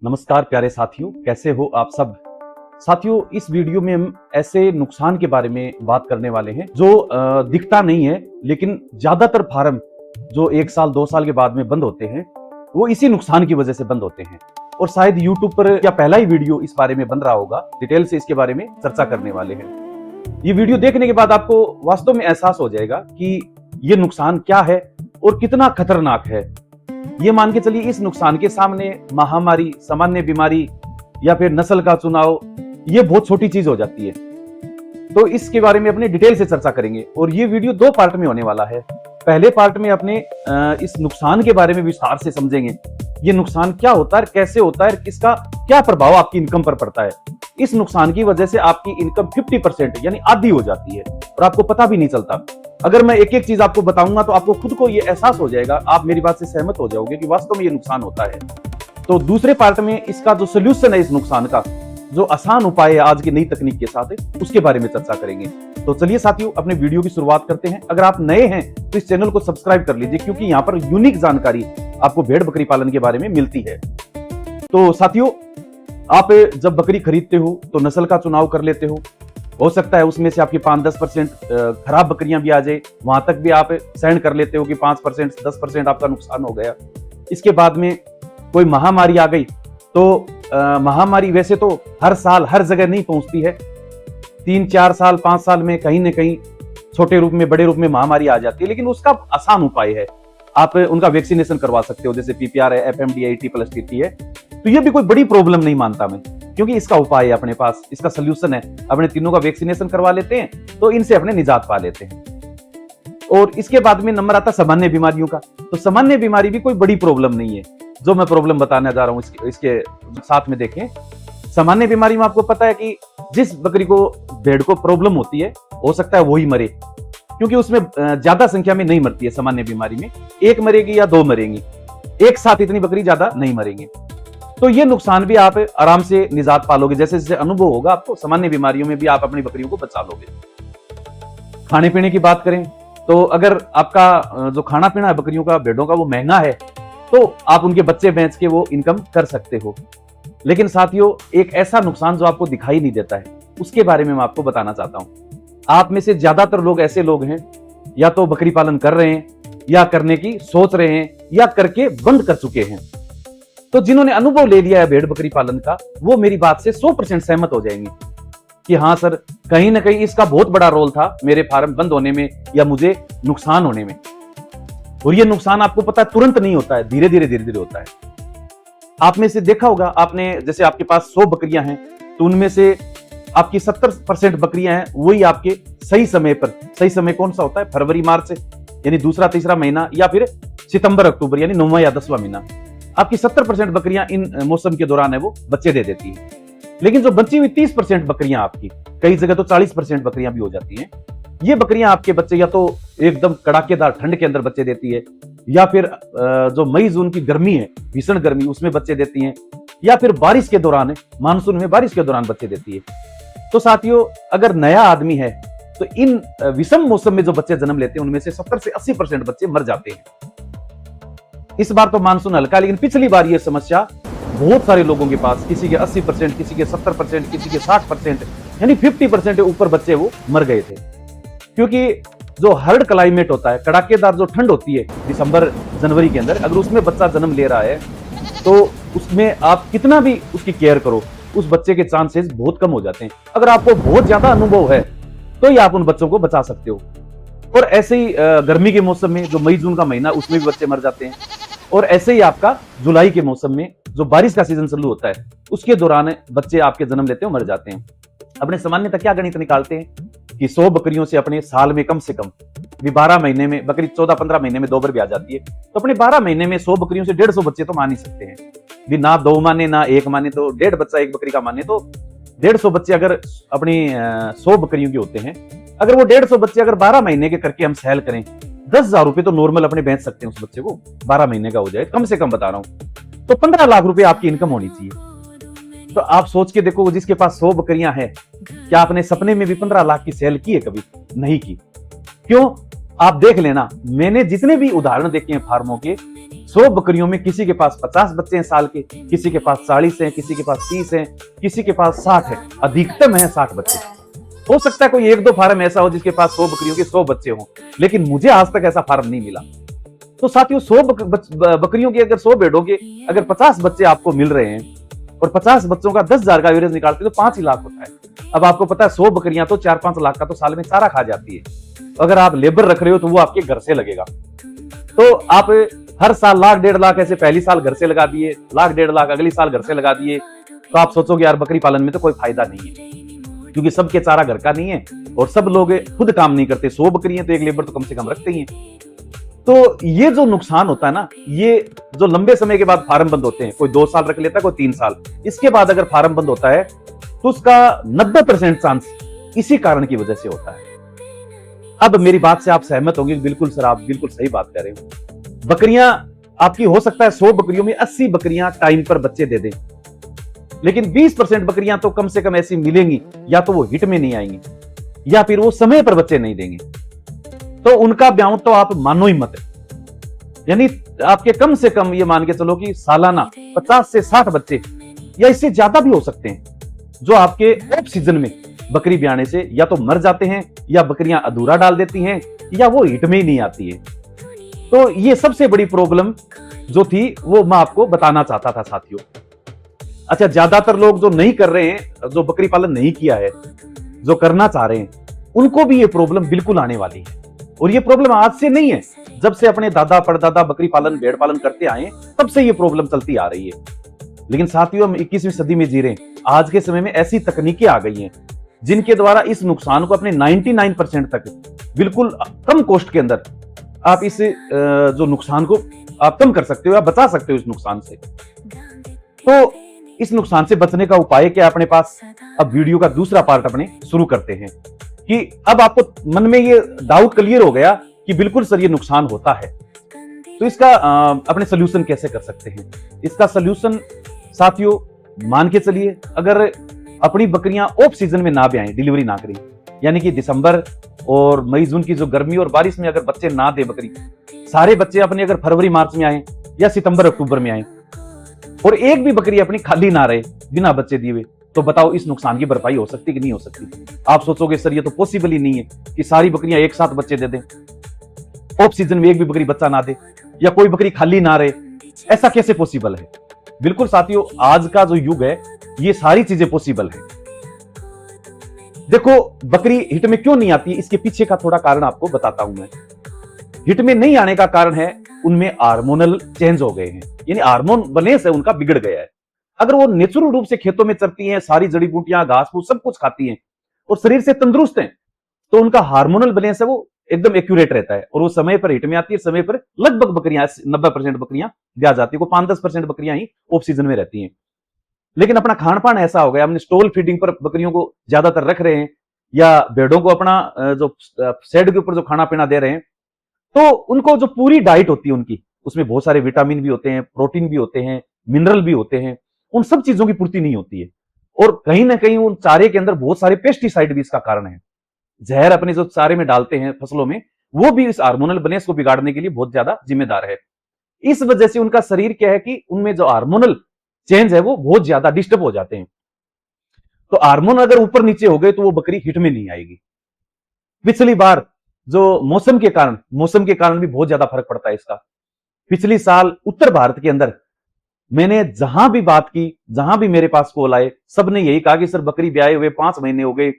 नमस्कार प्यारे साथियों, कैसे हो आप सब। साथियों, इस वीडियो में हम ऐसे नुकसान के बारे में बात करने वाले हैं जो दिखता नहीं है, लेकिन ज्यादातर फार्म जो 1 साल 2 साल के बाद में बंद होते हैं वो इसी नुकसान की वजह से बंद होते हैं। और शायद यूट्यूब पर या पहला ही वीडियो इस बारे में बन रहा होगा। डिटेल से इसके बारे में चर्चा करने वाले हैं। ये वीडियो देखने के बाद आपको वास्तव में एहसास हो जाएगा कि ये नुकसान क्या है और कितना खतरनाक है। ये मान के चलिए, इस नुकसान के सामने महामारी, सामान्य बीमारी या फिर नस्ल का चुनाव ये बहुत छोटी चीज हो जाती है। तो इसके बारे में अपने डिटेल से चर्चा करेंगे और ये वीडियो 2 पार्ट में होने वाला है। पहले पार्ट में अपने इस नुकसान के बारे में विस्तार से समझेंगे। ये नुकसान क्या होता है, कैसे होता है, किसका क्या प्रभाव आपकी इनकम पर पड़ता है। इस नुकसान की वजह से आपकी इनकम 50% यानी आधी हो जाती है और आपको पता भी नहीं चलता। अगर मैं एक एक चीज आपको बताऊंगा तो आपको खुद को ये एहसास हो जाएगा, आप मेरी बात से सहमत हो जाओगे कि वास्तव में ये नुकसान होता है। तो दूसरे पार्ट में इसका जो सोल्यूशन है, इस नुकसान का जो आसान उपाय है आज की नई तकनीक के साथ, उसके बारे में चर्चा करेंगे। तो चलिए साथियों, अपने वीडियो की शुरुआत करते हैं। अगर आप नए हैं तो इस चैनल को सब्सक्राइब कर लीजिए, क्योंकि यहाँ पर यूनिक जानकारी आपको भेड़ बकरी पालन के बारे में मिलती है। तो साथियों, आप जब बकरी खरीदते हो तो नस्ल का चुनाव कर लेते हो सकता है उसमें से आपकी 5-10% खराब बकरियां भी आ जाए, वहां तक भी आप सहन कर लेते हो कि 5% 10% आपका नुकसान हो गया। इसके बाद में कोई महामारी आ गई तो महामारी वैसे तो हर साल हर जगह नहीं पहुंचती है, 3-4 साल 5 साल में कहीं ना कहीं छोटे रूप में बड़े रूप में महामारी आ जाती है, लेकिन उसका आसान उपाय है, आप उनका वैक्सीनेशन करवा सकते हो। जैसे PPR है, FMD है, TTT है। तो ये भी कोई बड़ी प्रॉब्लम नहीं मानता मैं, क्योंकि इसका उपाय है अपने पास, इसका सोल्यूशन है। अपने तीनों का वैक्सीनेशन करवा लेते हैं तो इनसे अपने निजात पा लेते हैं। और इसके बाद में नंबर आता सामान्य बीमारियों का। तो सामान्य बीमारी भी कोई बड़ी प्रॉब्लम नहीं है जो मैं प्रॉब्लम बताने जा रहा हूं। इसके साथ में देखें, सामान्य बीमारी में आपको पता है कि जिस बकरी को, भेड़ को प्रॉब्लम होती है, हो सकता है वही मरे, क्योंकि उसमें ज्यादा संख्या में नहीं मरती है। सामान्य बीमारी में 1 मरेगी या 2 मरेंगी, एक साथ इतनी बकरी ज्यादा नहीं मरेंगे। तो ये नुकसान भी आप आराम से निजात पालोगे। जैसे जैसे अनुभव होगा आपको, सामान्य बीमारियों में भी आप अपनी बकरियों को बचा लोगे। खाने पीने की बात करें तो अगर आपका जो खाना पीना है बकरियों का, भेड़ों का, वो महंगा है तो आप उनके बच्चे बेच के वो इनकम कर सकते हो। लेकिन साथियों, एक ऐसा नुकसान जो आपको दिखाई नहीं देता है, उसके बारे में मैं आपको बताना चाहता हूं। आप में से ज्यादातर लोग ऐसे लोग हैं, या तो बकरी पालन कर रहे हैं, या करने की सोच रहे हैं, या करके बंद कर चुके हैं। तो जिन्होंने अनुभव ले लिया है भेड़ बकरी पालन का, वो मेरी बात से 100% सहमत हो जाएंगे कि हाँ सर, कहीं ना कहीं इसका बहुत बड़ा रोल था मेरे फार्म बंद होने में या मुझे नुकसान होने में। और ये नुकसान आपको पता है तुरंत नहीं होता है, धीरे धीरे होता है। आप में से देखा होगा आपने, जैसे आपके पास 100 बकरियां हैं तो उनमें से आपकी 70% बकरियां हैं वही आपके सही समय पर। सही समय कौन सा होता है? फरवरी मार्च यानी दूसरा तीसरा महीना, या फिर सितंबर अक्टूबर यानी 9वां या 10वां महीना। आपकी 70% बकरियां इन मौसम के दौरान है वो बच्चे दे देती है। लेकिन जो बची हुई 30% बकरियां आपकी, कई जगह तो 40% बकरियां भी हो जाती हैं, ये बकरियां आपके बच्चे या तो एकदम कड़ाकेदार ठंड के अंदर बच्चे देती है, या फिर जो मई जून की गर्मी है, भीषण गर्मी, उसमें बच्चे देती हैं, या फिर बारिश के दौरान, मानसून में बारिश के दौरान बच्चे देती है। तो साथियों, अगर नया आदमी है तो इन विषम मौसम में जो बच्चे जन्म लेते हैं उनमें से 70 से 80% बच्चे मर जाते हैं। इस बार तो मानसून हल्का, लेकिन पिछली बार ये समस्या बहुत सारे लोगों के पास, किसी के 80%, किसी के 70%, किसी के 60% यानी 50% ऊपर बच्चे वो मर गए थे। क्योंकि जो हर्ड क्लाइमेट होता है, कड़ाकेदार जो ठंड होती है दिसंबर जनवरी के अंदर, अगर उसमें बच्चा जन्म ले रहा है तो उसमें आप कितना भी उसकी केयर करो, उस बच्चे के चांसेस बहुत कम हो जाते हैं। अगर आपको बहुत ज्यादा अनुभव है तो ही आप उन बच्चों को बचा सकते हो। और ऐसे ही गर्मी के मौसम में, जो मई जून का महीना, उसमें भी बच्चे मर जाते हैं। और ऐसे ही आपका जुलाई के मौसम में, जो बारिश का सीजन चालू होता है, उसके दौरान बच्चे आपके जन्म लेते हैं, मर जाते हैं। अपने सामान्यतः क्या गणित निकालते हैं कि 100 बकरियों से अपने साल में कम से कम भी 12 महीने में, बकरी 14-15 महीने में 2 बार भी आ जाती है, तो अपने 12 महीने में 100 बकरियों से 150 बच्चे तो मान ही सकते हैं। भी ना 2 माने ना 1 माने, तो 1.5 बच्चा एक बकरी का माने तो 150 बच्चे अगर अपनी 100 बकरियों के होते हैं, अगर वो 150 बच्चे अगर 12 महीने के करके हम सेल करें, 10,000 रुपए तो नॉर्मल अपने बेच सकते हैं उस बच्चे को, 12 महीने का हो जाए, कम से कम बता रहा हूं। तो 15 लाख रुपए आपकी इनकम होनी चाहिए। तो आप सोच के देखो, जिसके पास 100 बकरियां हैं, क्या आपने सपने में भी 15 लाख की सेल की है? कभी नहीं की। क्यों? आप देख लेना, मैंने जितने भी उदाहरण देखे हैं फार्मों के, 100 बकरियों में किसी के पास 50 बच्चे हैं साल के, किसी के पास 40 हैं, किसी के पास 30 हैं, किसी के पास 60 है, अधिकतम है 60 बच्चे। हो सकता है कोई एक दो फार्म ऐसा हो जिसके पास 100 बकरियों के 100 बच्चे हों, लेकिन मुझे आज तक ऐसा फार्म नहीं मिला। तो साथियों, 100 बकरियों के अगर 100 भेड़ों के अगर 50 बच्चे आपको मिल रहे हैं और 50 बच्चों का 10,000 का एवरेज निकालते तो 5 ही लाख होता है। अब आपको पता है 100 बकरियां तो 4-5 लाख का तो साल में चारा खा जाती है। अगर आप लेबर रख रहे हो तो वो आपके घर से लगेगा। तो आप हर साल लाख 1.5 लाख ऐसे पहली साल घर से लगा दिए, लाख 1.5 लाख अगली साल घर से लगा दिए, तो आप सोचोगे यार बकरी पालन में तो कोई फायदा नहीं है, क्योंकि सबके चारा घर का नहीं है और सब लोग खुद काम नहीं करते। 100 बकरियां तो एक लेबर तो कम से कम रखते ही हैं। तो ये जो नुकसान होता है ना, ये जो लंबे समय के बाद फार्म बंद होते हैं, कोई 2 साल रख लेता है, कोई 3 साल, इसके बाद अगर फार्म बंद होता है तो उसका 90% चांस इसी कारण की वजह से होता है। अब मेरी बात से आप सहमत होंगे, बिल्कुल सर आप बिल्कुल सही बात कर रहे हो। बकरियां आपकी हो सकता है 100 बकरियों में 80 बकरियां टाइम पर बच्चे दे दें, लेकिन 20% बकरियां तो कम से कम ऐसी मिलेंगी, या तो वो हिट में नहीं आएंगी या फिर वो समय पर बच्चे नहीं देंगे, तो उनका ब्याह तो आप मानो ही मत। यानी आपके कम से कम ये मान के चलो कि सालाना 50 से 60 बच्चे या इससे ज्यादा भी हो सकते हैं, जो आपके ऑफ सीजन में बकरी ब्याने से या तो मर जाते हैं, या बकरियां अधूरा डाल देती हैं, या वो हिट में ही नहीं आती है। तो ये सबसे बड़ी प्रॉब्लम जो थी वो मैं आपको बताना चाहता था साथियों। अच्छा, ज्यादातर लोग जो नहीं कर रहे हैं, जो बकरी पालन नहीं किया है, जो करना चाह रहे हैं, उनको भी ये प्रॉब्लम बिल्कुल आने वाली है। और ये प्रॉब्लम आज से नहीं है, जब से अपने दादा परदादा बकरी पालन भेड़ पालन करते आए तब से ये प्रॉब्लम चलती आ रही है। लेकिन साथियों, हम 21वीं सदी में जी रहे हैं। आज के समय में ऐसी तकनीकें आ गई हैं जिनके द्वारा इस नुकसान को अपने 99% तक बिल्कुल कम कॉस्ट के अंदर आप इस जो नुकसान को आप कम कर सकते हो या बचा सकते हो इस नुकसान से। तो इस नुकसान से बचने का उपाय क्या अपने पास? अब वीडियो का दूसरा पार्ट अपने शुरू करते हैं कि अब आपको मन में ये डाउट क्लियर हो गया कि बिल्कुल सर ये नुकसान होता है, तो इसका अपने सोल्यूशन कैसे कर सकते हैं? इसका सोल्यूशन साथियों, मान के चलिए अगर अपनी बकरियां ऑफ सीजन में ना ब्याएं, डिलीवरी ना करें, यानी कि दिसंबर और मई जून की जो गर्मी और बारिश में अगर बच्चे ना दे बकरी, सारे बच्चे अपने अगर फरवरी मार्च में आए या सितंबर अक्टूबर में आए और एक भी बकरी अपनी खाली ना रहे बिना बच्चे दिए हुए, तो बताओ इस नुकसान की भरपाई हो सकती कि नहीं हो सकती? आप सोचोगे सर ये तो पॉसिबल ही नहीं है कि सारी बकरियां एक साथ बच्चे दे दें, ऑफ सीजन में एक भी बकरी बच्चा ना दे, या कोई बकरी खाली ना रहे, ऐसा कैसे पॉसिबल है? बिल्कुल साथियों, आज का जो युग है ये सारी चीजें पॉसिबल है। देखो, बकरी हिट में क्यों नहीं आती, इसके पीछे का थोड़ा कारण आपको बताता हूं मैं। हिट में नहीं आने का कारण है उनमें हार्मोनल चेंज हो गए हैं, यानी हार्मोन बैलेंस है उनका बिगड़ गया है। अगर वो नेचुरल रूप से खेतों में चरती हैं, सारी जड़ी बूटियां घास फूस सब कुछ खाती हैं और शरीर से तंदुरुस्त हैं, तो उनका हार्मोनल बैलेंस है वो एकदम एक्यूरेट रहता है और वो समय पर हिट में आती है। समय पर लगभग बकरियां 90% बकरियां ब्याह जाती है, 5-10% बकरियां ही ऑफ सीजन में रहती हैं। लेकिन अपना खान पान ऐसा हो गया, हमने स्टॉल फीडिंग पर बकरियों को ज्यादातर रख रहे हैं, या भेड़ों को अपना जो शेड के ऊपर जो खाना पीना दे रहे हैं, तो उनको जो पूरी डाइट होती है उनकी, उसमें बहुत सारे विटामिन भी होते हैं, प्रोटीन भी होते हैं, मिनरल भी होते हैं, उन सब चीजों की पूर्ति नहीं होती है। और कहीं ना कहीं उन चारे के अंदर बहुत सारे पेस्टिसाइड भी इसका कारण है। जहर अपने जो चारे में डालते हैं फसलों में, वो भी इस हार्मोनल बैलेंस को बिगाड़ने के लिए बहुत ज्यादा जिम्मेदार है। इस वजह से उनका शरीर क्या है कि उनमें जो हार्मोनल चेंज है वो बहुत ज्यादा डिस्टर्ब हो जाते हैं। तो हार्मोन अगर ऊपर नीचे हो गए तो वो बकरी हिट में नहीं आएगी। पिछली बार जो मौसम के कारण भी बहुत ज्यादा फर्क पड़ता है इसका। पिछली साल उत्तर भारत के अंदर मैंने जहां भी बात की, जहां भी मेरे पास कॉल आए, सबने यही कहा कि सर बकरी ब्याए हुए 5 महीने हो गए,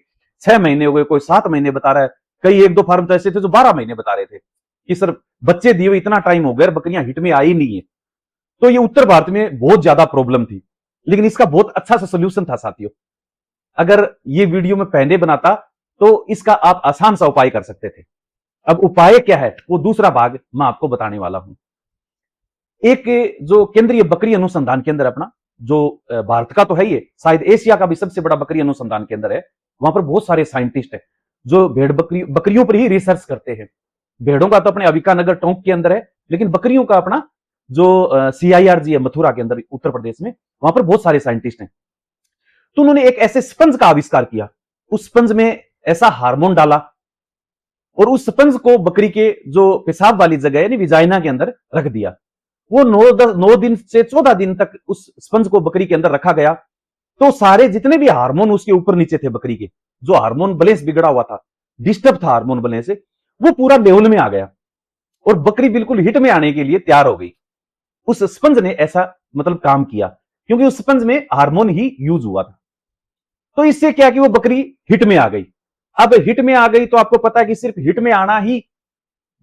6 महीने हो गए, कोई 7 महीने बता रहा है, कई 1-2 फार्म तो ऐसे थे जो 12 महीने बता रहे थे कि सर बच्चे दिए हुए इतना टाइम हो गया, बकरियां हिट में आई नहीं है। तो ये उत्तर भारत में बहुत ज्यादा प्रॉब्लम थी, लेकिन इसका बहुत अच्छा सा सोल्यूशन था साथियों। अगर ये वीडियो में पहले बनाता तो इसका आप आसान सा उपाय कर सकते थे। अब उपाय क्या है वो दूसरा भाग मैं आपको बताने वाला हूं। एक जो केंद्रीय बकरी अनुसंधान केंद्र अपना, जो भारत का तो है ही, शायद एशिया का भी सबसे बड़ा बकरी अनुसंधान केंद्र है। वहां पर बहुत सारे साइंटिस्ट हैं जो भेड़ बकरियों पर ही रिसर्च करते हैं। भेड़ों का तो अपने अविकानगर टोंक के अंदर है, लेकिन बकरियों का अपना जो CIRG है मथुरा के अंदर उत्तर प्रदेश में, वहां पर बहुत सारे साइंटिस्ट हैं। तो उन्होंने एक ऐसे स्पंज का आविष्कार किया। उस स्पंज में ऐसा हार्मोन डाला और उस स्पंज को बकरी के जो पेशाब वाली जगह यानी विजाइना के अंदर रख दिया। वो 9 दिन से 14 दिन तक उस स्पंज को बकरी के अंदर रखा गया। तो सारे जितने भी हार्मोन उसके ऊपर नीचे थे बकरी के, जो हार्मोन बैलेंस बिगड़ा हुआ था, डिस्टर्ब था हार्मोन बैलेंस से, वो पूरा लेवल में आ गया और बकरी बिल्कुल हिट में आने के लिए तैयार हो गई। उस स्पंज ने ऐसा मतलब काम किया क्योंकि उस स्पंज में हार्मोन ही यूज हुआ था। तो इससे क्या कि वो बकरी हिट में आ गई। अब हिट में आ गई तो आपको पता है कि सिर्फ हिट में आना ही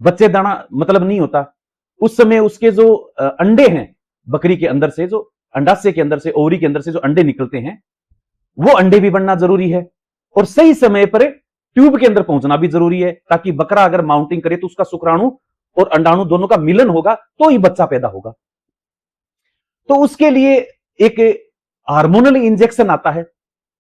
बच्चे दाना मतलब नहीं होता। उस समय उसके जो अंडे हैं बकरी के अंदर से, जो अंडाशय के अंदर से, ओवरी के अंदर से जो अंडे निकलते हैं, वो अंडे भी बनना जरूरी है और सही समय पर ट्यूब के अंदर पहुंचना भी जरूरी है, ताकि बकरा अगर माउंटिंग करे तो उसका शुक्राणु और अंडाणु दोनों का मिलन होगा तो ही बच्चा पैदा होगा। तो उसके लिए एक हार्मोनल इंजेक्शन आता है,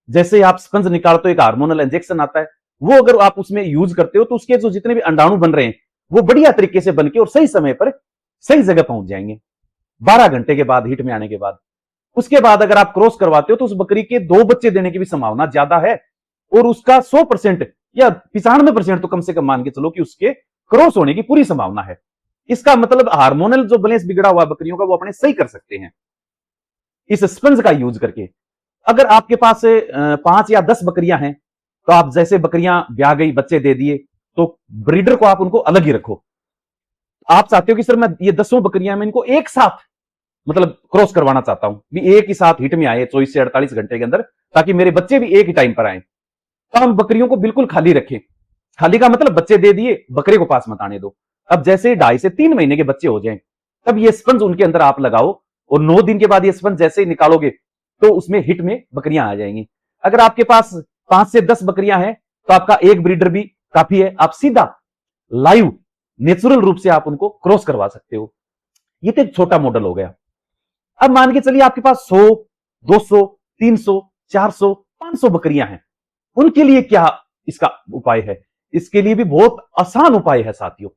जैसे आप स्पंज निकालते हो एक हार्मोनल इंजेक्शन आता है, वो अगर आप उसमें यूज करते हो तो उसके जो जितने भी अंडाणु बन रहे हैं वो बढ़िया तरीके से बनके और सही समय पर सही जगह पहुंच जाएंगे 12 घंटे के बाद, हिट में आने के बाद। उसके बाद अगर आप क्रॉस करवाते हो तो उस बकरी के 2 बच्चे देने की भी संभावना ज्यादा है और उसका 100% या 95% तो कम से कम मान के चलो कि उसके क्रॉस होने की पूरी संभावना है। इसका मतलब हार्मोनल जो बैलेंस बिगड़ा हुआ बकरियों का वो अपने सही कर सकते हैं इस स्पंज का यूज करके। अगर आपके पास 5 या 10 बकरियां हैं तो आप जैसे बकरियां ब्याह गई, बच्चे दे दिए, तो ब्रीडर को आप उनको अलग ही रखो। आप चाहते हो कि सर मैं ये 10 बकरियां मैं इनको एक साथ मतलब क्रॉस करवाना चाहता हूं, भी एक ही साथ हिट में आए 24 से 48 घंटे के अंदर, ताकि मेरे बच्चे भी एक ही टाइम पर आए। तो हम बकरियों को बिल्कुल खाली रखें। खाली का मतलब बच्चे दे दिए, बकरे को पास मत आने दो। अब जैसे 2.5 से 3 महीने के बच्चे हो जाएं, तब ये स्पंज उनके अंदर आप लगाओ और 9 दिन के बाद ये स्पंज जैसे ही निकालोगे तो उसमें हिट में बकरियां आ जाएंगी। अगर आपके पास 5 से 10 बकरियां हैं तो आपका एक ब्रीडर भी काफी है। आप सीधा लाइव नेचुरल रूप से आप उनको क्रॉस करवा सकते हो। ये तो एक छोटा मॉडल हो गया। अब मान के चलिए आपके पास 100, 200, 300, 400, 500 बकरियां हैं। उनके लिए क्या इसका उपाय है? इसके लिए भी बहुत आसान उपाय है साथियों,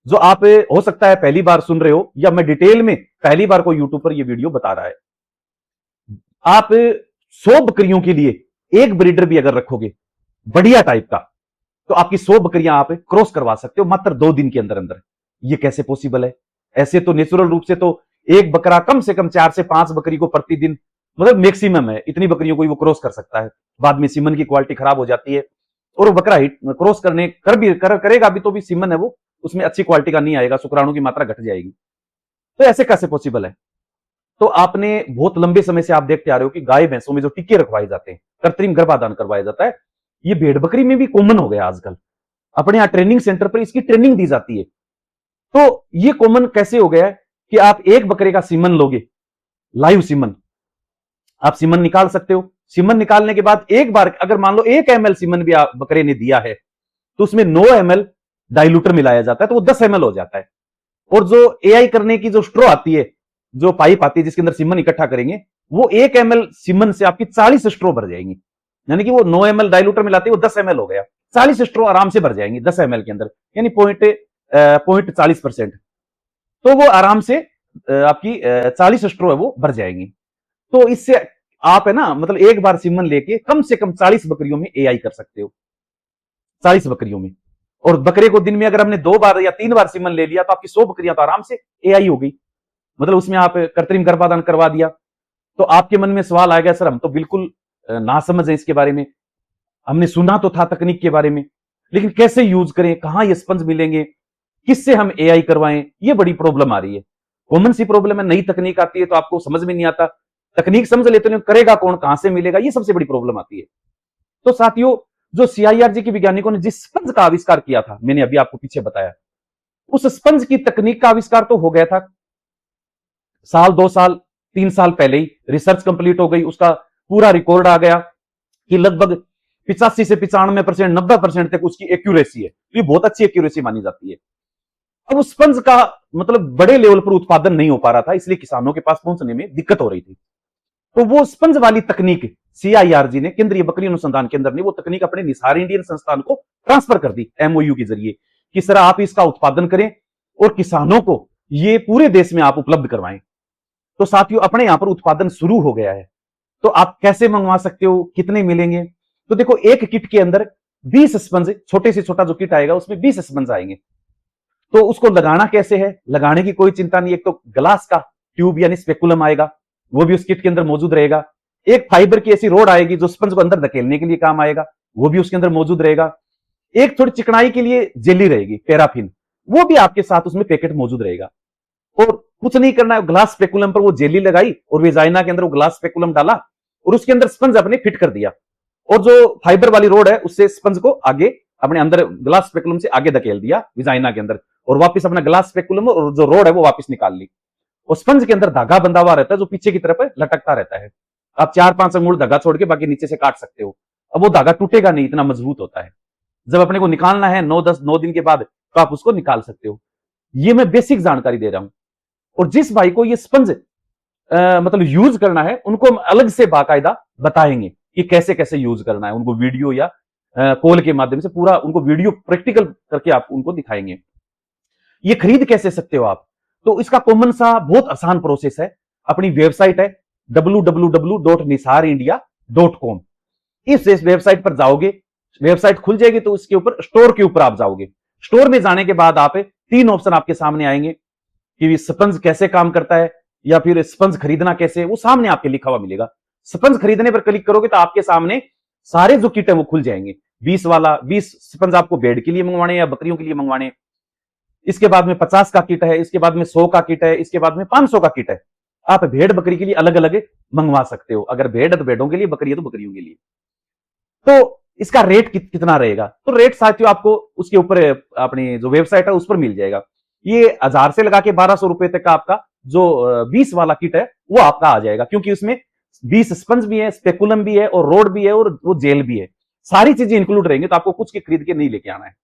जो आप हो सकता है पहली बार सुन रहे हो या मैं डिटेल में पहली बार कोई यूट्यूब पर यह वीडियो बता रहा है। आप 100 बकरियों के लिए एक ब्रीडर भी अगर रखोगे बढ़िया टाइप का, तो आपकी 100 बकरियां आप क्रॉस करवा सकते हो मात्र 2 दिन के अंदर अंदर। ये कैसे पॉसिबल है? ऐसे तो नेचुरल रूप से तो एक बकरा कम से कम 4 से 5 बकरी को प्रतिदिन मतलब मैक्सिमम है, इतनी बकरियों को ही वो क्रॉस कर सकता है। बाद में सीमन की क्वालिटी खराब हो जाती है और वो बकरा हिट क्रॉस करेगा भी तो भी सीमन है वो उसमें अच्छी क्वालिटी का नहीं आएगा, शुक्राणु की मात्रा घट जाएगी। तो ऐसे कैसे पॉसिबल है? तो आपने बहुत लंबे समय से आप देखते आ रहे हो कि गाय भैंसों में जो टीके रखवाए जाते हैं, कृत्रिम गर्भाधान करवाया जाता है, ये भेड़ बकरी में भी कॉमन हो गया आजकल। अपने यहाँ ट्रेनिंग सेंटर पर इसकी ट्रेनिंग दी जाती है। तो ये कॉमन कैसे हो गया है कि आप एक बकरे का सीमन लोगे, लाइव सीमन, आप सीमन निकाल सकते हो। सीमन निकालने के बाद एक बार अगर मान लो 1 ml सीमन भी बकरे ने दिया है तो उसमें 9 ml डाइल्यूटर मिलाया जाता है, तो वो 10 ml हो जाता है। और जो एआई करने की जो स्ट्रो आती है, जो पाइप आती है जिसके अंदर सीमन इकट्ठा करेंगे, वो 1 ml सीमन से आपकी 40 स्ट्रो भर जाएंगी। यानी कि वो 9 ml डाइल्यूटर मिलाते हैं, वो 10 ml हो गया, 40 स्ट्रो आराम से भर जाएंगी 10 ml के अंदर, यानी 0.40%। तो वो आराम से आपकी 40 स्ट्रो है वो भर जाएंगी। तो इससे आप है ना मतलब एक बार सीमन लेके कम से कम 40 बकरियों में एआई कर सकते हो, 40 बकरियों में। और बकरे को दिन में अगर हमने 2 बार या 3 बार सीमन ले लिया तो आपकी 100 बकरियां तो आराम से एआई हो गई। मतलब उसमें आप कृत्रिम गर्भाधान करवा दिया। तो आपके मन में सवाल आ गया, सर हम तो बिल्कुल नासमझ है इसके बारे में, हमने सुना तो था तकनीक के बारे में, लेकिन कैसे यूज करें, कहां ये स्पंज मिलेंगे, किससे हम एआई करवाएं, ये बड़ी प्रॉब्लम आ रही है। कॉमन सी प्रॉब्लम है, नई तकनीक आती है तो आपको समझ में नहीं आता, तकनीक समझ लेते नहीं, करेगा कौन, कहां से मिलेगा, ये सबसे बड़ी प्रॉब्लम आती है। तो साथियों, जो सीआईआरजी के वैज्ञानिकों ने जिस स्पंज का आविष्कार किया था, मैंने अभी आपको पीछे बताया, उस स्पंज की तकनीक का आविष्कार तो हो गया था साल 2 साल 3 साल पहले ही, रिसर्च कंप्लीट हो गई, उसका पूरा रिकॉर्ड आ गया कि लगभग 85 से 95%, 90% तक उसकी एक्यूरेसी है। ये बहुत अच्छी एक्यूरेसी मानी जाती है। अब उस स्पंज का मतलब बड़े लेवल पर उत्पादन नहीं हो पा रहा था, इसलिए किसानों के पास पहुंचने में दिक्कत हो रही थी। तो वो स्पंज वाली तकनीक सीआईआरजी ने, केंद्रीय बकरी अनुसंधान केंद्र ने, वो तकनीक अपने निसार इंडियन संस्थान को ट्रांसफर कर दी एमओयू के जरिए कि सर आप इसका उत्पादन करें और किसानों को ये पूरे देश में आप उपलब्ध करवाएं। तो साथियों, अपने यहां पर उत्पादन शुरू हो गया है। तो आप कैसे मंगवा सकते हो, कितने मिलेंगे? तो देखो, एक किट के अंदर 20 स्पंज, छोटे से छोटा जो किट आएगा उसमें 20 स्पंज आएंगे। तो उसको लगाना कैसे है, लगाने की कोई चिंता नहीं। एक तो ग्लास का ट्यूब यानी स्पेकुलम आएगा, वो भी उस किट के अंदर मौजूद रहेगा। एक फाइबर की ऐसी रोड आएगी जो स्पंज को अंदर धकेलने के लिए काम आएगा, वो भी उसके अंदर मौजूद रहेगा। एक थोड़ी चिकनाई के लिए जेली रहेगी, पैराफिन, वो भी आपके साथ उसमें पैकेट मौजूद रहेगा। और कुछ नहीं करना है, ग्लास स्पेकुलम पर वो जेली लगाई और वेजाइना के अंदर वो ग्लास स्पेकुलम डाला और उसके अंदर स्पंज अपने फिट कर दिया, और जो फाइबर वाली रोड है उससे स्पंज को आगे अपने अंदर ग्लास स्पेकुलम से आगे धकेल दिया वेजाइना के अंदर, और वापस अपना ग्लास स्पेकुलम और जो रोड है वो वापस निकाल ली। और स्पंज के अंदर धागा बंधा हुआ रहता है जो पीछे की तरफ लटकता रहता है। आप 4-5 अंगुल धागा छोड़ के बाकी नीचे से काट सकते हो। अब वो धागा टूटेगा नहीं, इतना मजबूत होता है। जब अपने को निकालना है 9 दिन के बाद तो आप उसको निकाल सकते हो। ये मैं बेसिक जानकारी दे रहा हूं। और जिस भाई को ये स्पंज मतलब यूज करना है उनको हम अलग से बाकायदा बताएंगे कि कैसे कैसे यूज करना है। उनको वीडियो या कॉल के माध्यम से पूरा उनको वीडियो प्रैक्टिकल करके आप उनको दिखाएंगे। ये खरीद कैसे सकते हो आप, तो इसका कॉमन सा बहुत आसान प्रोसेस है। अपनी वेबसाइट है www.nisarindia.com। इस वेबसाइट पर जाओगे, वेबसाइट खुल जाएगी तो इसके ऊपर स्टोर के ऊपर आप जाओगे। स्टोर में जाने के बाद आप 3 ऑप्शन आपके सामने आएंगे कि स्पंज कैसे काम करता है या फिर स्पंज खरीदना कैसे, वो सामने आपके लिखा हुआ मिलेगा। स्पंज खरीदने पर क्लिक करोगे तो आपके सामने सारे जो किट है वो खुल जाएंगे। 20 स्पंज आपको बेड के लिए मंगवाने या बकरियों के लिए मंगवाने, इसके बाद में 50 का किट है, इसके बाद में 100 का किट है, इसके बाद में 500 का किट है। आप भेड़ बकरी के लिए अलग अलग मंगवा सकते हो। अगर भेड़ है तो भेड़ों के लिए, बकरी है तो बकरियों के लिए। तो इसका रेट कितना रहेगा, तो रेट साथियों आपको उसके ऊपर अपनी जो वेबसाइट है उस पर मिल जाएगा। ये 1000 से लगा के 1200 रुपए तक का आपका जो 20 वाला किट है वो आपका आ जाएगा, क्योंकि उसमें 20 स्पंज भी है, स्पेकुलम भी है और रोड भी है और वो जेल भी है। सारी चीजें इंक्लूड रहेंगे, तो आपको कुछ के खरीद के नहीं लेके आना है।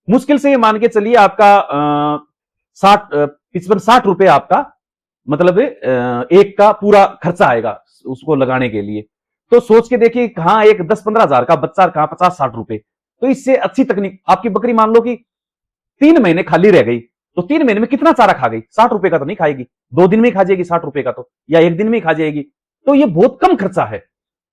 मुश्किल से ये मान के चलिए आपका 60 रुपए आपका मतलब एक का पूरा खर्चा आएगा उसको लगाने के लिए। तो सोच के देखिए, कहां एक 10-15 हजार का बच्चा, कहां 50-60 रुपए। तो इससे अच्छी तकनीक, आपकी बकरी मान लो कि 3 महीने खाली रह गई, तो 3 महीने में कितना चारा खा गई? 60 रुपए का तो नहीं खाएगी, 2 दिन में ही खा जाएगी 60 रुपए का, तो या 1 दिन में ही खा जाएगी। तो ये बहुत कम खर्चा है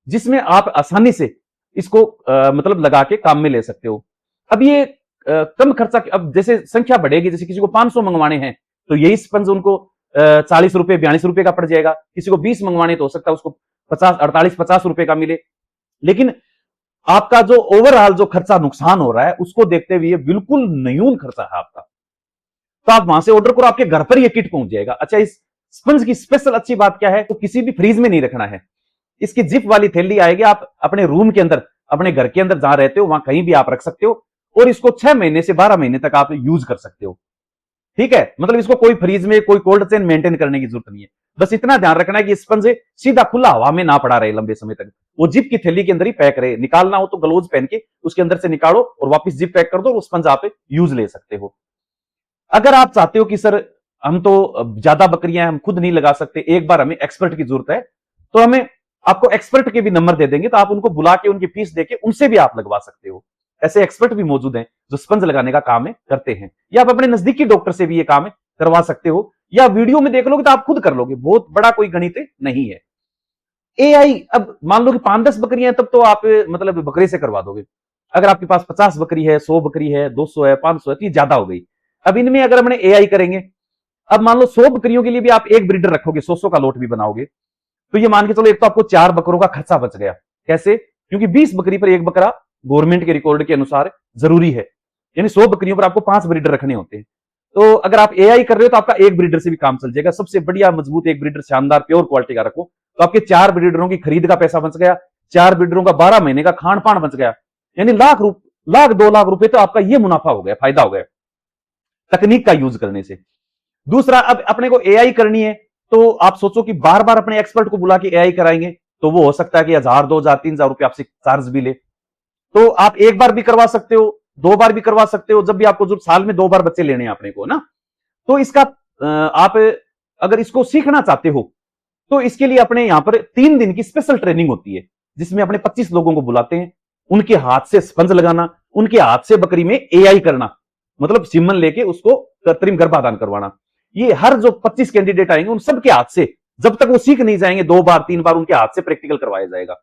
जिसमें आप आसानी से इसको मतलब लगा के काम में ले सकते हो। अब ये कम खर्चा, अब जैसे संख्या बढ़ेगी, जैसे किसी को 500 मंगवाने हैं तो यही स्पंज उनको 40 रुपए 42 रुपए का पड़ जाएगा। किसी को 20 मंगवाने तो हो सकता है उसको 48-50 रुपए का मिले। लेकिन आपका जो ओवरऑल जो खर्चा नुकसान हो रहा है उसको देखते हुए बिल्कुल न्यून खर्चा है आपका, तो आप वहां से ऑर्डर करो, आपके घर पर ये किट पहुंच जाएगा। अच्छा, इस स्पंज की स्पेशल अच्छी बात क्या है, तो किसी भी फ्रीज में नहीं रखना है। इसकी जिप वाली थैली आएगी, आप अपने रूम के अंदर, अपने घर के अंदर जहां रहते हो वहां कहीं भी आप रख सकते हो, और इसको 6 महीने से 12 महीने तक आप यूज कर सकते हो। ठीक है, मतलब इसको कोई फ्रीज में, कोई कोल्ड चेन मेंटेन करने की जरूरत नहीं है। बस इतना ध्यान रखना है कि स्पंज सीधा खुला हवा में ना पड़ा रहे लंबे समय तक, वो जिप की थैली के अंदर ही पैक रहे। निकालना हो तो ग्लोव्स पहन के उसके अंदर से निकालो और वापस जिप पैक कर दो, वो स्पंज आप यूज ले सकते हो। अगर आप चाहते हो कि सर हम तो ज्यादा बकरियां हम खुद नहीं लगा सकते, एक बार हमें एक्सपर्ट की जरूरत है, तो हमें आपको एक्सपर्ट के भी नंबर दे देंगे, तो आप उनको बुला के उनकी फीस देके उनसे भी आप लगवा सकते हो। ऐसे एक्सपर्ट भी मौजूद हैं जो स्पंज लगाने का काम करते हैं। या आप अपने नजदीकी डॉक्टर से भी ये काम करवा सकते हो, या वीडियो में देख लोगे तो आप खुद कर लोगे, बहुत बड़ा कोई गणित नहीं है। एआई, अब मान लो कि 5-10 बकरियां, तब तो आप मतलब बकरे से करवा दोगे। अगर आपके पास 50 बकरी है, 100 बकरी है, 200 है, 500 है, तो ये ज्यादा हो गई। अब इनमें अगर हमने एआई करेंगे, अब मान लो 100 बकरियों के लिए भी आप एक ब्रीडर रखोगे, 100 का लोट भी बनाओगे, तो ये मान के चलो एक तो आपको 4 बकरों का खर्चा बच गया। कैसे? क्योंकि 20 बकरी पर एक बकरा गवर्नमेंट के रिकॉर्ड के अनुसार जरूरी है, यानी 100 बकरियों पर आपको 5 ब्रीडर रखने होते हैं। तो अगर आप एआई कर रहे हो तो आपका एक ब्रीडर से भी काम चल जाएगा। सबसे बढ़िया मजबूत एक ब्रीडर, शानदार प्योर क्वालिटी का रखो, तो आपके 4 ब्रीडरों की खरीद का पैसा बच गया, 4 ब्रीडरों का 12 महीने का खान पान बच गया, यानी लाख 2 लाख रुपए तो आपका ये मुनाफा हो गया, फायदा हो गया तकनीक का यूज करने से। दूसरा, अब अपने को एआई करनी है, तो आप सोचो कि बार बार अपने एक्सपर्ट को बुला के एआई कराएंगे, तो वो हो सकता है कि 1000, 2000, 3000 रुपए आपसे चार्ज भी ले। तो आप एक बार भी करवा सकते हो, 2 बार भी करवा सकते हो, जब भी आपको, जो साल में 2 बार बच्चे लेने हैं अपने को ना। तो इसका आप अगर इसको सीखना चाहते हो तो इसके लिए अपने यहां पर 3 दिन की स्पेशल ट्रेनिंग होती है, जिसमें अपने 25 लोगों को बुलाते हैं, उनके हाथ से स्पंज लगाना, उनके हाथ से बकरी में एआई करना, मतलब सीमन लेके उसको कृत्रिम गर्भाधान करवाना। ये हर जो 25 कैंडिडेट आएंगे उन सबके हाथ से, जब तक वो सीख नहीं जाएंगे 2 बार 3 बार उनके हाथ से प्रैक्टिकल करवाया जाएगा,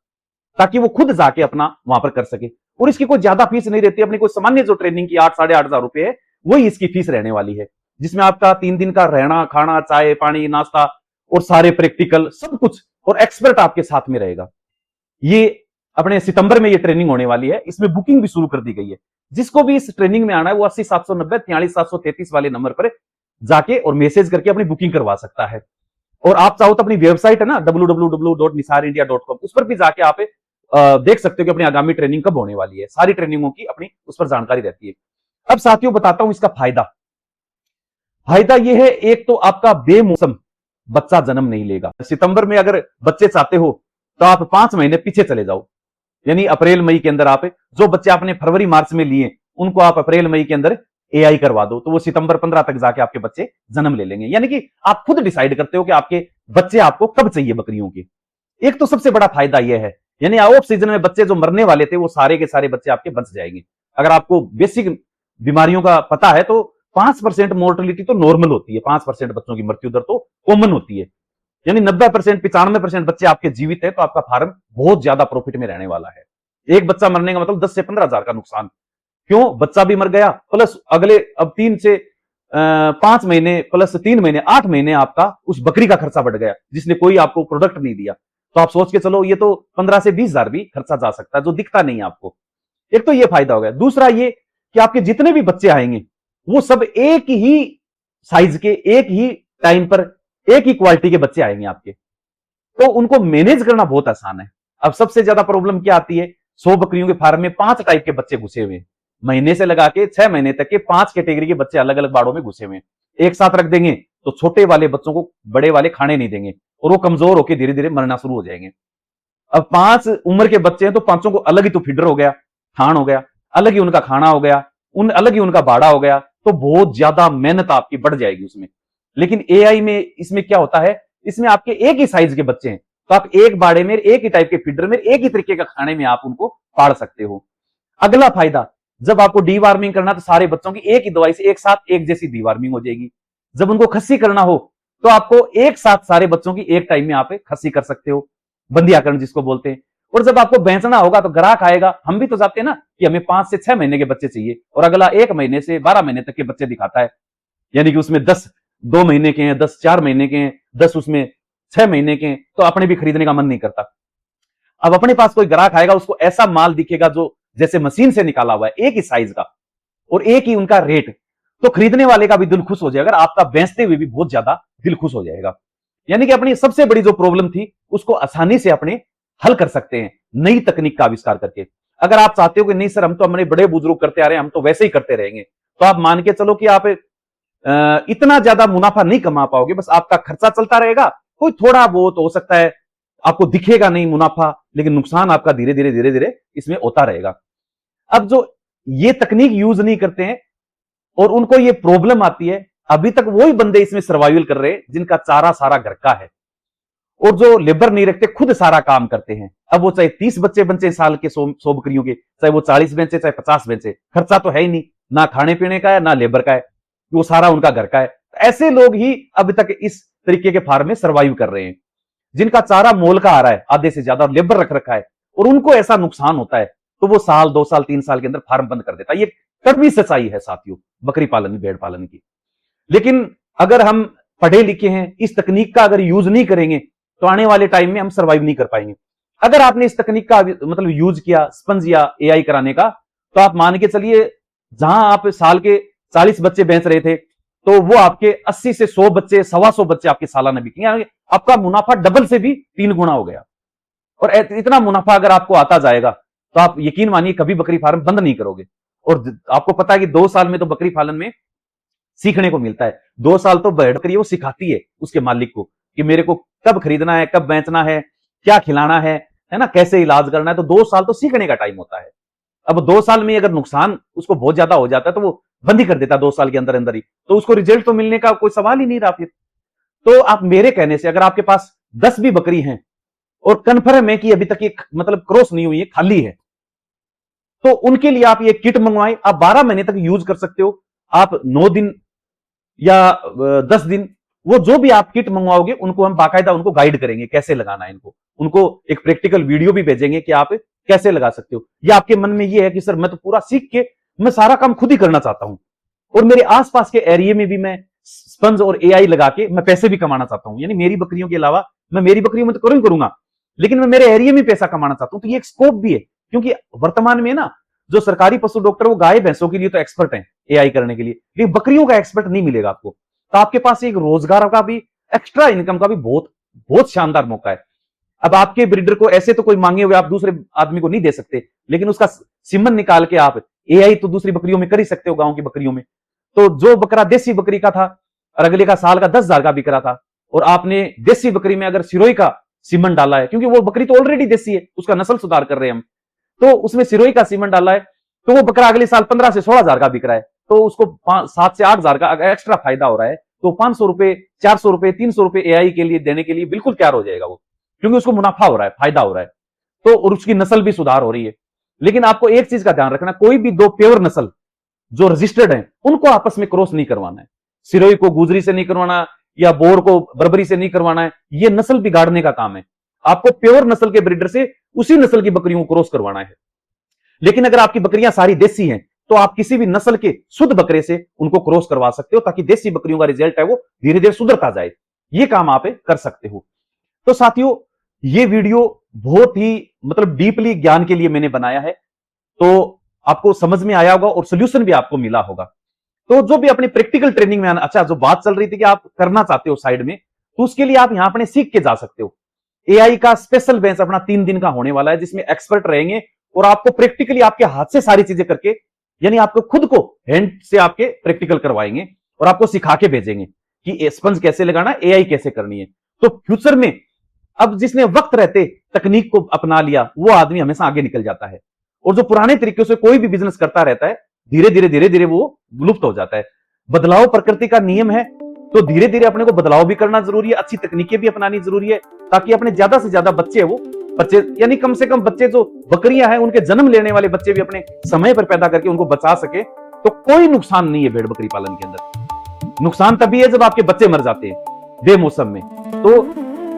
ताकि वो खुद जाके अपना वहां पर कर सके। और इसकी कोई ज्यादा फीस नहीं रहती, अपनी कोई सामान्य जो ट्रेनिंग की 8-8,500 है वही इसकी फीस रहने वाली है, जिसमें आपका 3 दिन का रहना खाना चाय पानी नाश्ता और सारे प्रैक्टिकल सब कुछ और एक्सपर्ट आपके साथ में रहेगा। ये अपने सितंबर में ये ट्रेनिंग होने वाली है, इसमें बुकिंग भी शुरू कर दी गई है। जिसको भी इस ट्रेनिंग में आना है वो 80-790 43-733 वाले नंबर पर जाके और मैसेज करके अपनी बुकिंग करवा सकता है। और आप चाहो तो अपनी वेबसाइट है ना www.nisarindia.com, उस पर भी जाके आप देख सकते हो कि अपनी आगामी ट्रेनिंग कब होने वाली है, सारी ट्रेनिंगों की अपनी उस पर जानकारी रहती है। अब साथियों बताता हूं इसका फायदा। फायदा यह है, एक तो आपका बेमौसम बच्चा जन्म नहीं लेगा। सितंबर में अगर बच्चे चाहते हो तो आप 5 महीने पीछे चले जाओ, यानी अप्रैल मई के अंदर आप जो बच्चे आपने फरवरी मार्च में लिए उनको आप अप्रैल मई के अंदर एआई करवा दो, तो वो सितंबर 15 तक जाके आपके बच्चे जन्म ले लेंगे। यानी कि आप खुद डिसाइड करते हो कि आपके बच्चे आपको कब चाहिए बकरियों के। एक तो सबसे बड़ा फायदा यह है, यानी ऑफ सीजन में बच्चे जो मरने वाले थे वो सारे के सारे बच्चे आपके बच जाएंगे। अगर आपको बेसिक बीमारियों का पता है तो 5% मोर्टेलिटी तो नॉर्मल होती है, 5% बच्चों की मृत्यु दर तो कॉमन होती है, यानी 90% 95% बच्चे आपके जीवित है तो आपका फार्म बहुत ज्यादा प्रॉफिट में रहने वाला है। एक बच्चा मरने का मतलब 10 से 15 हजार का नुकसान, क्यों? बच्चा भी मर गया प्लस अगले अब 3 से 5 महीने प्लस 3 महीने 8 महीने आपका उस बकरी का खर्चा बढ़ गया जिसने कोई आपको प्रोडक्ट नहीं दिया। तो आप सोच के चलो ये तो 15 से 20 हजार भी खर्चा जा सकता है जो दिखता नहीं आपको। एक तो ये फायदा हो गया। दूसरा ये कि आपके जितने भी बच्चे आएंगे वो सब एक ही साइज के, एक ही टाइम पर, एक ही क्वालिटी के बच्चे आएंगे आपके, तो उनको मैनेज करना बहुत आसान है। अब सबसे ज्यादा प्रॉब्लम क्या आती है, 100 बकरियों के फार्म में 5 टाइप के बच्चे घुसे हुए हैं, महीने से लगा के 6 महीने तक के 5 कैटेगरी के बच्चे अलग अलग बाड़ों में घुसे हुए हैं। एक साथ रख देंगे तो छोटे वाले बच्चों को बड़े वाले खाने नहीं देंगे और वो कमजोर होकर धीरे धीरे मरना शुरू हो जाएंगे। अब 5 उम्र के बच्चे हैं तो 5 को अलग ही तो फीडर हो गया, थान हो गया, अलग ही उनका खाना हो गया, अलग ही उनका बाड़ा हो गया, तो बहुत ज्यादा मेहनत आपकी बढ़ जाएगी उसमें। लेकिन एआई में इसमें क्या होता है, इसमें आपके एक ही साइज के बच्चे हैं तो आप एक बाड़े में एक ही टाइप के फीडर में एक ही तरीके का खाने में आप उनको पाल सकते हो। अगला फायदा, जब आपको डीवार्मिंग करना तो सारे बच्चों की एक ही दवाई से एक साथ एक जैसी डीवार्मिंग हो जाएगी। जब उनको खस्सी करना हो तो आपको एक साथ सारे बच्चों की एक टाइम में आप खस्सी कर सकते हो, बंदियाकरण जिसको बोलते हैं। और जब आपको बेचना होगा तो ग्राहक आएगा, हम भी तो चाहते हैं ना कि हमें 5 से 6 महीने के बच्चे चाहिए और अगला 1 महीने से 12 महीने तक के बच्चे दिखाता है, यानी कि उसमें 10 2 महीने के हैं, 10 4 महीने के हैं, 10 उसमें 6 महीने के हैं, तो अपने भी खरीदने का मन नहीं करता। अब अपने पास कोई ग्राहक आएगा, उसको ऐसा माल दिखेगा जो जैसे मशीन से निकाला हुआ है, एक ही साइज का और एक ही उनका रेट, तो खरीदने वाले का भी दिल खुश हो जाएगा, आपका बेचते हुए भी बहुत ज्यादा दिल खुश हो जाएगा। यानी कि अपनी सबसे बड़ी जो प्रॉब्लम थी उसको आसानी से अपने हल कर सकते हैं नई तकनीक का आविष्कार करके। अगर आप चाहते हो कि नहीं सर हम तो हमारे बड़े बुजुर्ग करते आ रहे हैं, हम तो वैसे ही करते रहेंगे, तो आप मान के चलो कि आप इतना ज्यादा मुनाफा नहीं कमा पाओगे, बस आपका खर्चा चलता रहेगा, कोई थोड़ा बहुत हो सकता है आपको दिखेगा नहीं मुनाफा, लेकिन नुकसान आपका धीरे धीरे धीरे धीरे इसमें होता रहेगा। अब जो ये तकनीक यूज नहीं करते हैं और उनको ये प्रॉब्लम आती है, अभी तक वही बंदे इसमें सर्वाइवल कर रहे हैं जिनका चारा सारा घर का है और जो लेबर नहीं रखते, खुद सारा काम करते हैं। अब वो चाहे 30 बच्चे बचे साल के 100 बकरियों के, चाहे वो 40 बेचे चाहे 50 बेचे, खर्चा तो है ही नहीं, ना खाने पीने का है ना लेबर का है, वो सारा उनका घर का है। ऐसे लोग ही अभी तक इस तरीके के फार्म में सर्वाइव कर रहे हैं, जिनका चारा मोल का आ रहा है आधे से ज्यादा, लेबर रख रखा है और उनको ऐसा नुकसान होता है तो वो साल 2 साल 3 साल के अंदर फार्म बंद कर देता है। ये कड़वी सच्चाई है साथियों बकरी पालन भेड़ पालन की। लेकिन अगर हम पढ़े लिखे हैं, इस तकनीक का अगर यूज नहीं करेंगे तो आने वाले टाइम में हम सर्वाइव नहीं कर पाएंगे। अगर आपने इस तकनीक का मतलब यूज किया स्पंज या एआई कराने का, तो आप मान के चलिए जहां आप साल के 40 बच्चे बेच रहे थे तो वो आपके 80 से 100 बच्चे 125 बच्चे आपके सालाना बिकेंगे, आपका मुनाफा डबल से भी 3 गुना हो गया। और इतना मुनाफा अगर आपको आता जाएगा तो आप यकीन मानिए कभी बकरी फार्म बंद नहीं करोगे। और आपको पता है कि 2 साल में तो बकरी पालन में सीखने को मिलता है। 2 साल तो बकरी वो सिखाती है उसके मालिक को कि मेरे को कब खरीदना है, कब बेचना है, क्या खिलाना है ना, कैसे इलाज करना है। तो 2 साल तो सीखने का टाइम होता है। अब 2 साल में अगर नुकसान उसको बहुत ज्यादा हो जाता है तो वो बंद ही कर देता है 2 साल के अंदर अंदर ही, तो उसको रिजल्ट तो मिलने का कोई सवाल ही नहीं रहा फिर। तो आप मेरे कहने से अगर आपके पास 10 भी बकरी हैं और कन्फर्म है कि अभी तक ये मतलब क्रॉस नहीं हुई है, खाली है, तो उनके लिए आप ये किट मंगवाएं, आप 12 महीने तक यूज कर सकते हो। आप 9 दिन या 10 दिन वो जो भी आप किट मंगवाओगे उनको हम बाकायदा उनको गाइड करेंगे कैसे लगाना है इनको, उनको एक प्रैक्टिकल वीडियो भी भेजेंगे कि आप कैसे लगा सकते हो। या आपके मन में ये है कि सर मैं तो पूरा सीख के मैं सारा काम खुद ही करना चाहता हूं और मेरे आसपास के एरिया में भी मैं स्पंज और एआई लगा के मैं पैसे भी कमाना चाहता हूं, यानी मेरी बकरियों के अलावा मैं मेरी बकरियों में तो करूंगा लेकिन मैं मेरे एरिया में पैसा कमाना चाहता हूं, तो ये एक स्कोप भी है। क्योंकि वर्तमान में ना जो सरकारी पशु डॉक्टर वो गाय भैंसों के लिए तो एक्सपर्ट हैं एआई करने के लिए, लेकिन बकरियों का एक्सपर्ट नहीं मिलेगा आपको। तो आपके पास एक रोजगार का भी, एक्स्ट्रा इनकम का भी बहुत बहुत शानदार मौका है। अब आपके ब्रीडर को ऐसे तो कोई मांगे हुए आप दूसरे आदमी को नहीं दे सकते, लेकिन उसका सीमन निकाल के आप एआई तो दूसरी बकरियों में कर ही सकते हो, गांव की बकरियों में। तो जो बकरा देसी बकरी का था और अगले का साल का 10,000 का बिक रहा था, और आपने देसी बकरी में अगर सिरोही का सीमन डाला है, क्योंकि वो बकरी तो ऑलरेडी देसी है, उसका नस्ल सुधार कर रहे हैं हम, तो उसमें सिरोही का सीमन डाला है, तो वो बकरा अगले साल 15 से 16,000 का बिक रहा है, तो उसको 7 से 8,000 का एक्स्ट्रा फायदा हो रहा है। तो 500 रुपए, 400 रुपए, 300 रुपए एआई के लिए देने के लिए बिल्कुल तैयार हो जाएगा वो, क्योंकि उसको मुनाफा हो रहा है, फायदा हो रहा है, तो और उसकी नस्ल भी सुधार हो रही है। लेकिन आपको एक चीज का ध्यान रखना, कोई भी दो प्योर नस्ल जो रजिस्टर्ड है उनको आपस में क्रॉस नहीं करवाना है। सिरोही को गुजरी से नहीं करवाना या बोर को बर्बरी से नहीं करवाना है, ये नस्ल बिगाड़ने का काम है। आपको प्योर नस्ल के ब्रीडर से उसी नस्ल की बकरियों को क्रॉस करवाना है। लेकिन अगर आपकी बकरियां सारी देसी हैं तो आप किसी भी नस्ल के शुद्ध बकरे से उनको क्रॉस करवा सकते हो, ताकि देसी बकरियों का रिजल्ट है वो धीरे धीरे सुधरता जाए। ये काम आप कर सकते हो। तो साथियों, ये वीडियो बहुत ही मतलब डीपली ज्ञान के लिए मैंने बनाया है, तो आपको समझ में आया होगा और सोल्यूशन भी आपको मिला होगा। तो जो भी अपनी प्रैक्टिकल ट्रेनिंग में अच्छा जो बात चल रही थी कि आप करना चाहते हो साइड में, तो उसके लिए आप यहां अपने सीख के जा सकते हो। एआई का स्पेशल बेंच अपना 3 दिन का होने वाला है, जिसमें एक्सपर्ट रहेंगे और आपको प्रैक्टिकली आपके हाथ से सारी चीजें करके, यानी आपको खुद को हैंड से आपके प्रैक्टिकल करवाएंगे और आपको सिखा के भेजेंगे कि स्पंज कैसे लगाना, एआई कैसे करनी है। तो फ्यूचर में अब जिसने वक्त रहते तकनीक को अपना लिया वो आदमी हमेशा आगे निकल जाता है, और जो पुराने तरीके से कोई भी बिजनेस करता रहता है धीरे धीरे वो लुप्त हो जाता है। बदलाव प्रकृति का नियम है, तो धीरे धीरे अपने को बदलाव भी करना जरूरी है, अच्छी तकनीकें भी अपनानी जरूरी है, ताकि अपने ज्यादा से ज्यादा बच्चे यानी कम से कम बच्चे जो बकरियां हैं उनके जन्म लेने वाले बच्चे भी अपने समय पर पैदा करके उनको बचा सके। तो कोई नुकसान नहीं है भेड़ बकरी पालन के अंदर। नुकसान तभी है जब आपके बच्चे मर जाते हैं बेमौसम में। तो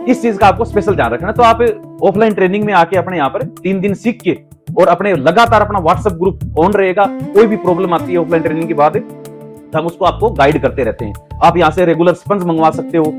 इस चीज का आपको स्पेशल ध्यान रखना। तो आप ऑफलाइन ट्रेनिंग में आके अपने यहाँ पर 3 दिन सीख के और अपने लगातार अपना व्हाट्सएप ग्रुप ऑन रहेगा। कोई भी प्रॉब्लम आती है ऑफलाइन ट्रेनिंग के बाद हम उसको आपको गाइड करते रहते हैं। आप यहाँ से रेगुलर स्पंज मंगवा सकते हो।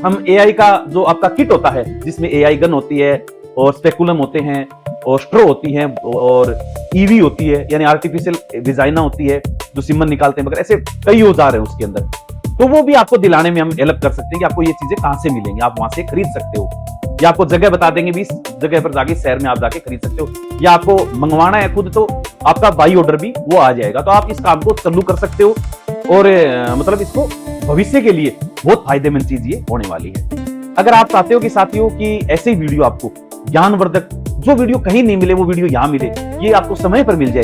हम एआई का जो आपका किट होता है जिसमें एआई गन होती है और स्पेकुलम होते हैं और स्ट्रो होती है और ईवी होती है, यानी आर्टिफिशियल विजाइना होती है जो सीमन निकालते हैं, मगर ऐसे कई औजार हैं उसके अंदर, तो वो भी आपको दिलाने में हम हेल्प कर सकते हैं कि आपको ये चीजें कहां से मिलेंगी, आप वहां से खरीद सकते हो, या आपको जगह बता देंगे भी इस जगह पर जाके शहर में आप जाके खरीद सकते हो, या आपको मंगवाना है खुद तो आपका बाई ऑर्डर भी वो आ जाएगा। तो आप इस काम को चालू कर सकते हो और मतलब इसको भविष्य के लिए बहुत फायदेमंद चीज ये होने वाली है। अगर आप चाहते हो कि साथियों की ऐसे ही वीडियो आपको ज्ञानवर्धक जो वीडियो कहीं नहीं मिले वो वीडियो यहाँ मिले, ये आपको समय पर मिल जाए,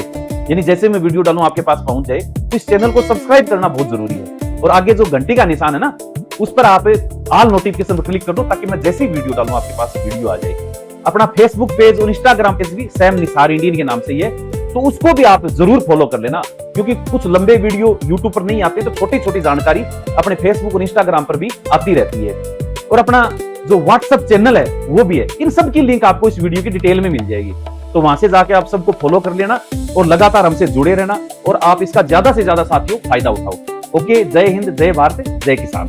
यानी जैसे मैं वीडियो डालूं आपके पास पहुंच जाए, तो इस चैनल को सब्सक्राइब करना बहुत जरूरी है और आगे जो घंटी का निशान है ना उस पर आप ऑल नोटिफिकेशन पर क्लिक कर दो, ताकि मैं जैसी वीडियो डालूं आपके पास वीडियो आ जाए। अपना फेसबुक पेज और इंस्टाग्राम पेज भी सैम निसार इंडियन के नाम से ही है, तो उसको भी आप जरूर फॉलो कर लेना, क्योंकि कुछ लंबे वीडियो यूट्यूब पर नहीं आते, तो छोटी छोटी जानकारी अपने फेसबुक और इंस्टाग्राम पर भी आती रहती है। और अपना जो व्हाट्सएप चैनल है वो भी है, इन सब की लिंक आपको इस वीडियो की डिटेल में मिल जाएगी, तो वहां से जाके आप सबको फॉलो कर लेना और लगातार हमसे जुड़े रहना और आप इसका ज्यादा से ज्यादा साथियों फायदा उठाओ। ओके, जय हिंद, जय भारत, जय किसान।